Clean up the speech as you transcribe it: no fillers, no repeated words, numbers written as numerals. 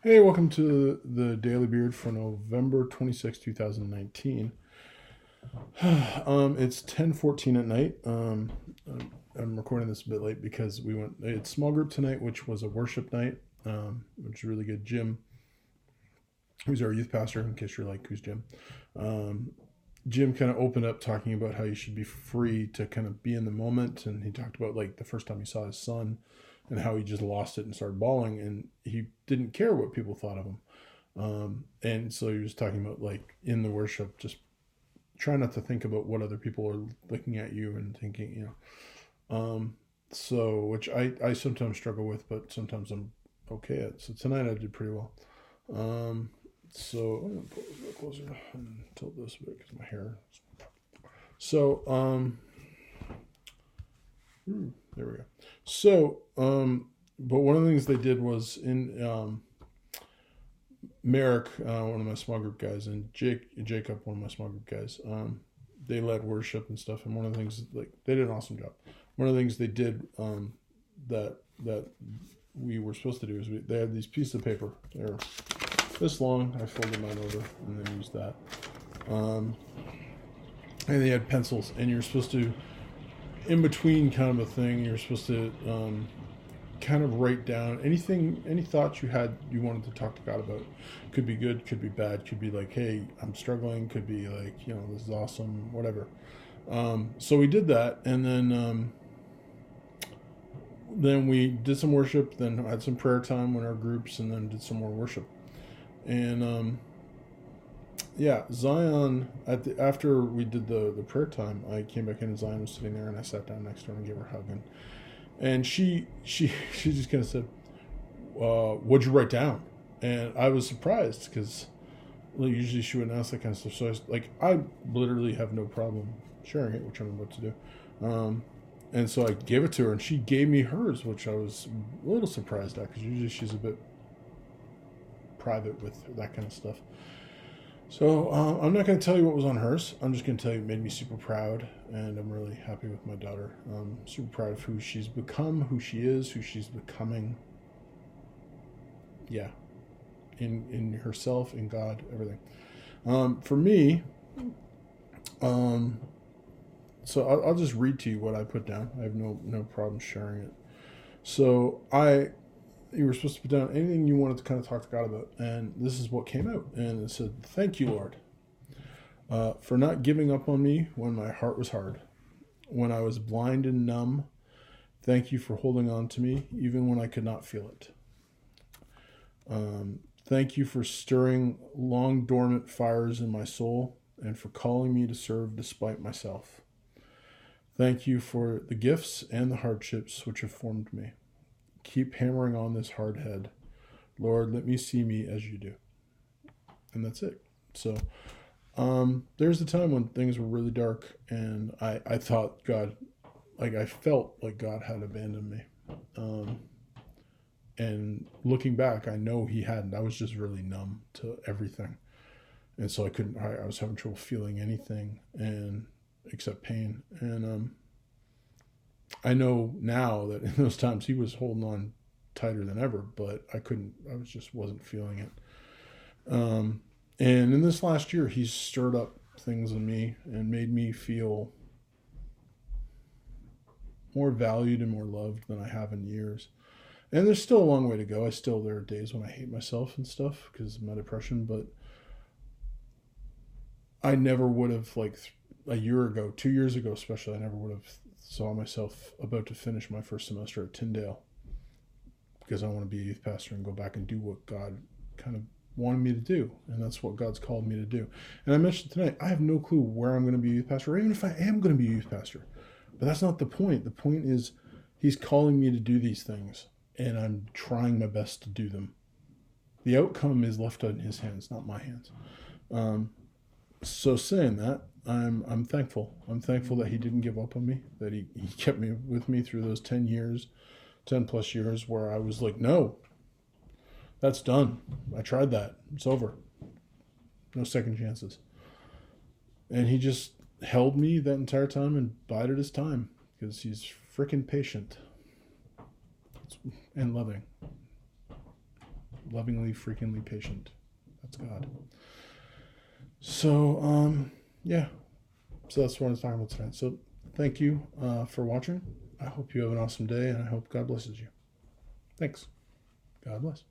Hey, welcome to the Daily Beard for November 26, 2019. It's 10:14 at night. I'm recording this a bit late because it's small group tonight, which was a worship night, which is really good. Jim, who's our youth pastor, in case you're like, who's Jim? Um, Jim kind of opened up talking about how you should be free to kind of be in the moment. And he talked about like the first time he saw his son and how he just lost it and started bawling, and he didn't care what people thought of him. And so he was talking about like in the worship, just try not to think about what other people are looking at you and thinking, so which I sometimes struggle with, but sometimes I'm okay at. So tonight I did pretty well. So I'm gonna pull this a bit closer and tilt this a bit because my hair. So there we go. So but one of the things they did was in Merrick, one of my small group guys, and Jacob, one of my small group guys, they led worship and stuff. And one of the things, like, they did an awesome job. One of the things they did that we were supposed to do is they had these pieces of paper. They're this long. I folded mine over and then used that. And they had pencils, and you're supposed to, in between kind of a thing, you're supposed to kind of write down any thoughts you wanted to talk to God about. Could be good, could be bad, could be like, hey, I'm struggling, could be like, this is awesome, whatever. So we did that, and then we did some worship, then had some prayer time in our groups, and then did some more worship. And yeah, Zion, after we did the prayer time, I came back in and Zion was sitting there, and I sat down next to her and gave her a hug. And she just kind of said, what'd you write down? And I was surprised because usually she wouldn't ask that kind of stuff. So I literally have no problem sharing it, which I'm about to do. And so I gave it to her, and she gave me hers, which I was a little surprised at because usually she's a bit private with that kind of stuff. So I'm not going to tell you what was on hers. I'm just going to tell you it made me super proud, and I'm really happy with my daughter. Super proud of who she's become, who she is, who she's becoming. Yeah, in herself, in God, everything. For me, so I'll just read to you what I put down. I have no problem sharing it. So you were supposed to put down anything you wanted to kind of talk to God about. And this is what came out. And it said, thank you, Lord, for not giving up on me when my heart was hard. When I was blind and numb, thank you for holding on to me, even when I could not feel it. Thank you for stirring long dormant fires in my soul and for calling me to serve despite myself. Thank you for the gifts and the hardships which have formed me. Keep hammering on this hard head. Lord, let me see me as you do. And that's it. So there's a time when things were really dark, and I thought God, like I felt like God had abandoned me. And looking back, I know he hadn't. I was just really numb to everything. And so I was having trouble feeling anything and except pain. And I know now that in those times he was holding on tighter than ever, but I wasn't feeling it. And in this last year, he's stirred up things in me and made me feel more valued and more loved than I have in years. And there's still a long way to go. There are days when I hate myself and stuff because of my depression, but I never would have, like a year ago, 2 years ago especially, I never would have saw myself about to finish my first semester at Tyndale because I want to be a youth pastor and go back and do what God kind of wanted me to do. And that's what God's called me to do. And I mentioned tonight, I have no clue where I'm going to be a youth pastor, or even if I am going to be a youth pastor. But that's not the point. The point is he's calling me to do these things, and I'm trying my best to do them. The outcome is left in his hands, not my hands. So saying that, I'm thankful. I'm thankful that he didn't give up on me, that he kept me with me through those 10 plus years where I was like, no, that's done. I tried that. It's over. No second chances. And he just held me that entire time and bided his time because he's freaking patient and loving. lovingly, freakingly patient. That's God. So, yeah. So that's what I was talking about tonight. So thank you for watching. I hope you have an awesome day, and I hope God blesses you. Thanks. God bless.